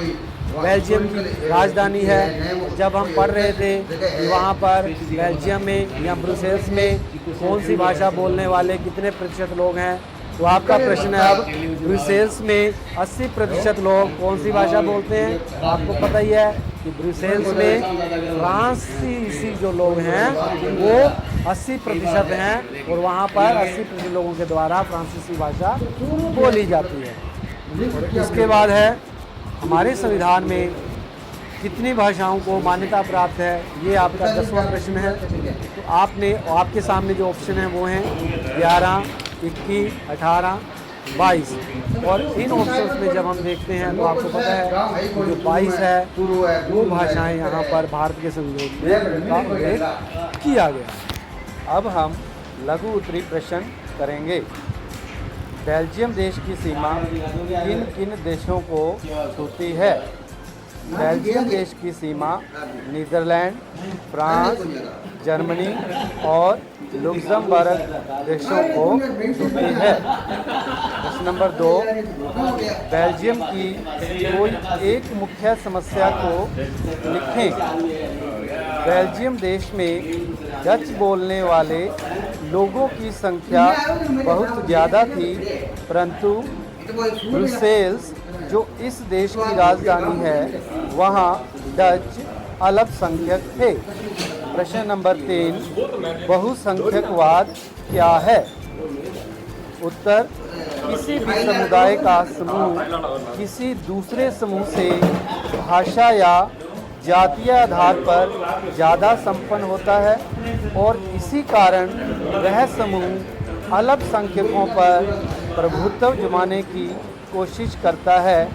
बेल्जियम की राजधानी है। जब हम पढ़ रहे थे कि वहाँ पर बेल्जियम में या ब्रुसेल्स में कौन सी भाषा बोलने वाले कितने प्रतिशत लोग हैं, तो आपका प्रश्न है अब ब्रुसेल्स में 80% लोग कौन सी भाषा बोलते हैं। आपको पता ही है कि ब्रुसेल्स में फ्रांसीसी जो लोग हैं वो 80% हैं और वहाँ पर 80% लोगों के द्वारा फ्रांसीसी भाषा बोली जाती है। और इसके बाद है हमारे संविधान में कितनी भाषाओं को मान्यता प्राप्त है, ये आपका 10वां प्रश्न है। तो आपके सामने जो ऑप्शन है वो हैं 11, 21, 18, 22। और इन ऑप्शंस में जब हम देखते हैं तो आपको पता है कि जो 22 है वो भाषाएं यहाँ पर भारत के संविधान में का उल्लेख किया गया। अब हम लघु उत्तरी प्रश्न करेंगे। बेल्जियम देश की सीमा किन किन देशों को छूती है। बेल्जियम देश की सीमा नीदरलैंड, फ्रांस, जर्मनी और लुक्समबर्ग देशों को छूती है। प्रश्न नंबर 2, बेल्जियम की कोई एक मुख्य समस्या को लिखें। बेल्जियम देश में डच बोलने वाले लोगों की संख्या बहुत ज़्यादा थी, परंतु ब्रुसेल्स जो इस देश की राजधानी है वहाँ डच अल्पसंख्यक थे। प्रश्न नंबर 3, बहुसंख्यकवाद क्या है। उत्तर, किसी भी समुदाय का समूह किसी दूसरे समूह से भाषा या जातीय आधार पर ज़्यादा संपन्न होता है और इसी कारण वह समूह अल्पसंख्यकों पर प्रभुत्व जमाने की कोशिश करता है।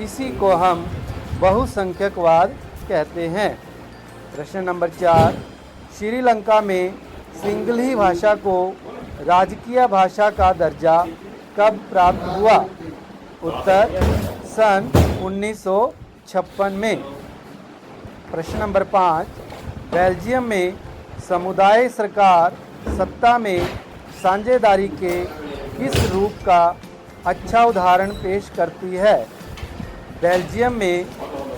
इसी को हम बहुसंख्यकवाद कहते हैं। प्रश्न नंबर 4, श्रीलंका में सिंगली भाषा को राजकीय भाषा का दर्जा कब प्राप्त हुआ? उत्तर सन 1956 में। प्रश्न नंबर 5, बेल्जियम में समुदाय सरकार सत्ता में साझेदारी के किस रूप का अच्छा उदाहरण पेश करती है? बेल्जियम में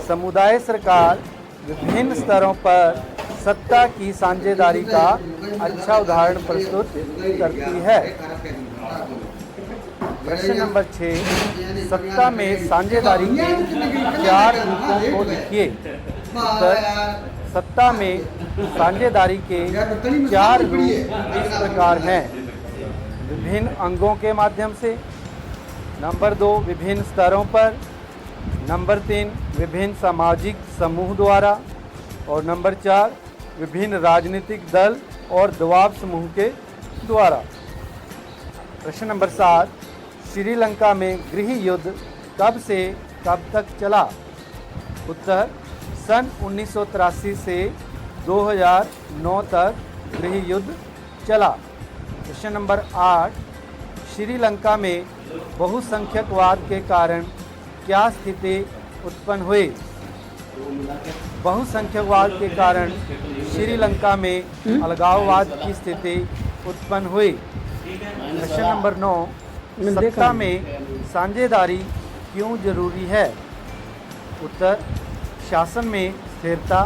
समुदाय सरकार विभिन्न स्तरों पर सत्ता की साझेदारी का अच्छा उदाहरण प्रस्तुत करती है। प्रश्न नंबर 6, सत्ता में साझेदारी के 4 रूपों को लिखिए। उत्तर, सत्ता में साझेदारी के 4 रूप इस प्रकार हैं: विभिन्न अंगों के माध्यम से, नंबर 2 विभिन्न स्तरों पर, नंबर 3 विभिन्न सामाजिक समूह द्वारा, और नंबर 4 विभिन्न राजनीतिक दल और दबाव समूह के द्वारा। प्रश्न नंबर 7, श्रीलंका में गृह युद्ध कब से कब तक चला? उत्तर, सन 1983 से 2009 तक गृह युद्ध चला। प्रश्न नंबर 8, श्रीलंका में बहुसंख्यकवाद के कारण क्या स्थिति उत्पन्न हुई? बहुसंख्यकवाद के कारण श्रीलंका में अलगाववाद की स्थिति उत्पन्न हुई। प्रश्न नंबर 9, सत्ता में साझेदारी क्यों जरूरी है? उत्तर, शासन में स्थिरता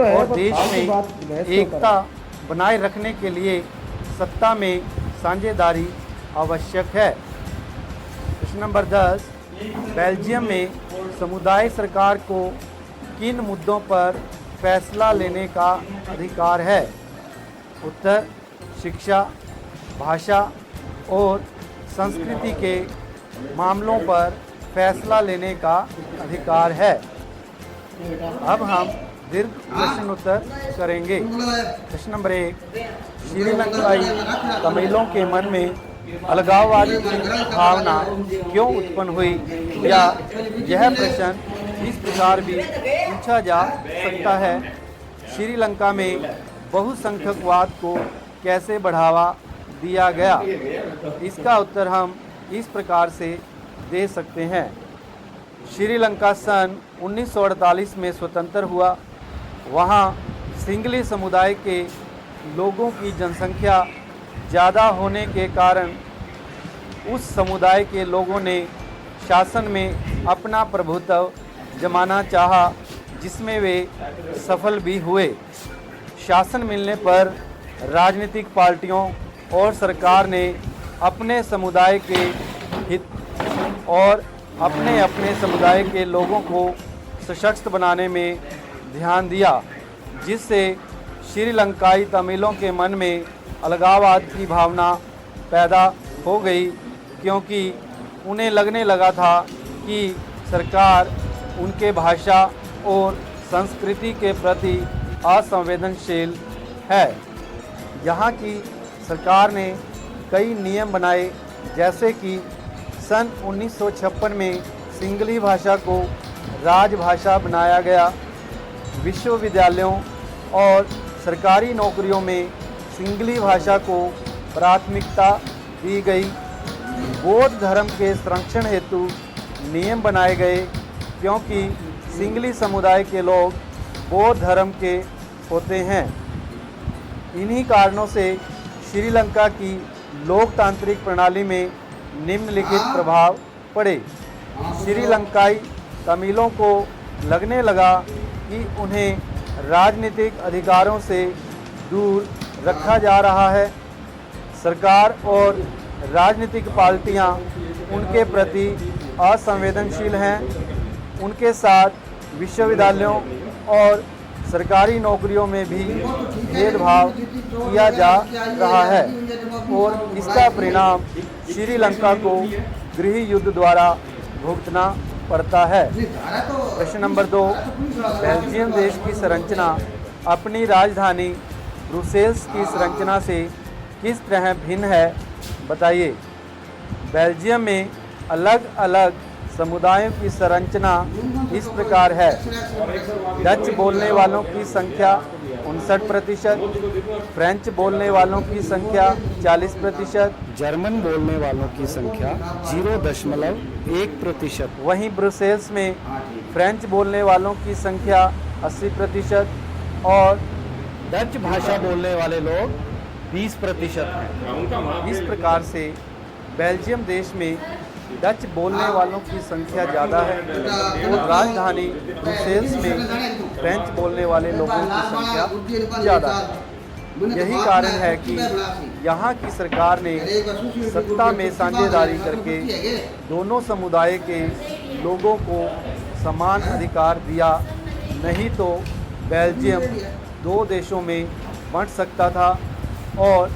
और देश में एकता बनाए रखने के लिए सत्ता में साझेदारी आवश्यक है। प्रश्न नंबर 10, बेल्जियम में समुदाय सरकार को किन मुद्दों पर फैसला लेने का अधिकार है? उत्तर, शिक्षा, भाषा और संस्कृति के मामलों पर फैसला लेने का अधिकार है। अब हम दीर्घ प्रश्न उत्तर करेंगे। प्रश्न नंबर 1, श्रीलंकाई तमिलों के मन में अलगाववाद की भावना क्यों उत्पन्न हुई? या यह प्रश्न इस प्रकार भी पूछा जा सकता है, श्रीलंका में बहुसंख्यकवाद को कैसे बढ़ावा दिया गया? इसका उत्तर हम इस प्रकार से दे सकते हैं। श्रीलंका सन 1948 में स्वतंत्र हुआ। वहाँ सिंगली समुदाय के लोगों की जनसंख्या ज़्यादा होने के कारण उस समुदाय के लोगों ने शासन में अपना प्रभुत्व जमाना चाहा, जिसमें वे सफल भी हुए। शासन मिलने पर राजनीतिक पार्टियों और सरकार ने अपने समुदाय के हित और अपने अपने समुदाय के लोगों को सशक्त बनाने में ध्यान दिया, जिससे श्रीलंकाई तमिलों के मन में अलगाववाद की भावना पैदा हो गई, क्योंकि उन्हें लगने लगा था कि सरकार उनके भाषा और संस्कृति के प्रति असंवेदनशील है। यहाँ की सरकार ने कई नियम बनाए, जैसे कि सन 1956 में सिंगली भाषा को राजभाषा बनाया गया। विश्वविद्यालयों और सरकारी नौकरियों में सिंगली भाषा को प्राथमिकता दी गई। बौद्ध धर्म के संरक्षण हेतु नियम बनाए गए, क्योंकि सिंगली समुदाय के लोग बौद्ध धर्म के होते हैं। इन्हीं कारणों से श्रीलंका की लोकतांत्रिक प्रणाली में निम्नलिखित प्रभाव पड़े। श्रीलंकाई तमिलों को लगने लगा कि उन्हें राजनीतिक अधिकारों से दूर रखा जा रहा है। सरकार और राजनीतिक पार्टियां उनके प्रति असंवेदनशील हैं। उनके साथ विश्वविद्यालयों और सरकारी नौकरियों में भी भेदभाव किया जा रहा है, और इसका परिणाम श्रीलंका को गृह युद्ध द्वारा भुगतना पड़ता है। प्रश्न नंबर 2, बेल्जियम देश की संरचना अपनी राजधानी ब्रुसेल्स की संरचना से किस तरह भिन्न है, बताइए। बेल्जियम में अलग अलग समुदायों की संरचना इस प्रकार है। डच बोलने वालों की संख्या 59%, फ्रेंच बोलने वालों की संख्या 40%, जर्मन बोलने वालों की संख्या 0.1%, वहीं ब्रुसेल्स में फ्रेंच बोलने वालों की संख्या 80% और डच भाषा बोलने वाले लोग 20% हैं। इस प्रकार से बेल्जियम देश में डच बोलने वालों की संख्या ज़्यादा है और राजधानी ब्रुसेल्स में फ्रेंच बोलने वाले लोगों की संख्या ज़्यादा है। यही कारण है कि यहाँ की सरकार ने सत्ता में साझेदारी करके दोनों समुदाय के लोगों को समान अधिकार दिया, नहीं तो बेल्जियम 2 देशों में बंट सकता था और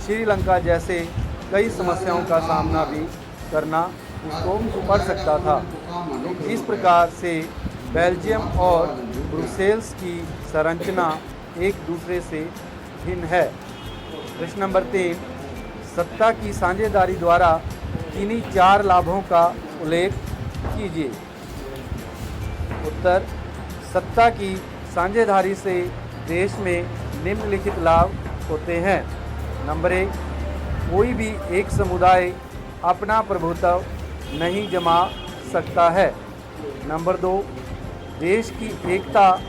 श्रीलंका जैसे कई समस्याओं का सामना भी करना उसको पड़ सकता था। इस प्रकार से बेल्जियम और ब्रुसेल्स की संरचना एक दूसरे से भिन्न है। प्रश्न नंबर 3, सत्ता की साझेदारी द्वारा किन्हीं 4 लाभों का उल्लेख कीजिए। उत्तर, सत्ता की साझेदारी से देश में निम्नलिखित लाभ होते हैं। नंबर 1, कोई भी एक समुदाय अपना प्रभुत्व नहीं जमा सकता है। नंबर 2, देश की एकता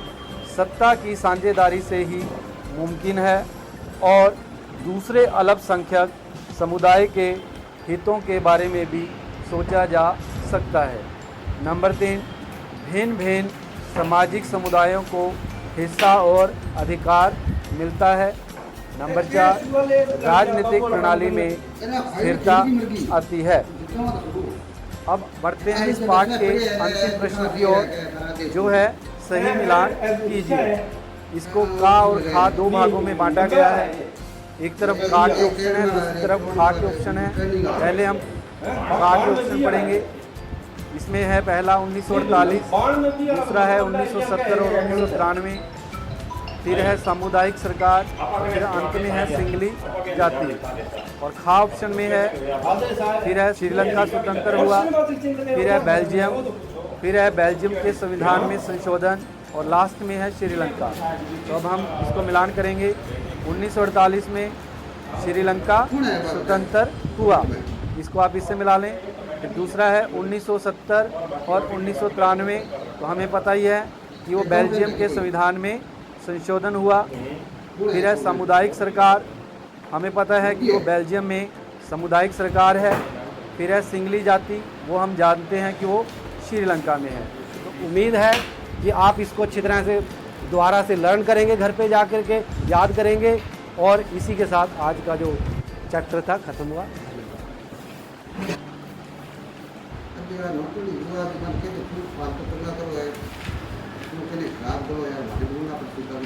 सत्ता की साझेदारी से ही मुमकिन है और दूसरे अल्पसंख्यक समुदाय के हितों के बारे में भी सोचा जा सकता है। नंबर 3, भिन्न भिन्न सामाजिक समुदायों को हिस्सा और अधिकार मिलता है। नंबर 4, राजनीतिक प्रणाली में स्थिरता आती है। अब बढ़ते हैं इस पाठ के अंतिम प्रश्न की ओर, जो है सही मिलान कीजिए। इसको का और खा 2 भागों में बांटा गया है। एक तरफ का के ऑप्शन है, दूसरी तरफ खा के ऑप्शन है। पहले हम का के ऑप्शन पढ़ेंगे। इसमें है पहला 1948, दूसरा है 1970 और 1993, फिर है सामुदायिक सरकार, फिर अंत में है सिंगली जाति। और खा ऑप्शन में है, फिर है श्रीलंका स्वतंत्र हुआ, फिर है बेल्जियम, फिर है बेल्जियम के संविधान में संशोधन और लास्ट में है श्रीलंका। तो अब हम इसको मिलान करेंगे। 1948 में श्रीलंका स्वतंत्र हुआ, इसको आप इससे मिला लें। फिर दूसरा है 1970 और 1993, तो हमें पता ही है कि वो बेल्जियम के संविधान में संशोधन हुआ। फिर है सामुदायिक सरकार, हमें पता है कि वो बेल्जियम में सामुदायिक सरकार है। फिर है सिंगली जाति, वो हम जानते हैं कि वो श्रीलंका में है। तो उम्मीद है कि आप इसको अच्छी तरह से दोबारा से लर्न करेंगे, घर पे जा कर के याद करेंगे। और इसी के साथ आज का जो चैप्टर था ख़त्म हुआ। धन्यवाद।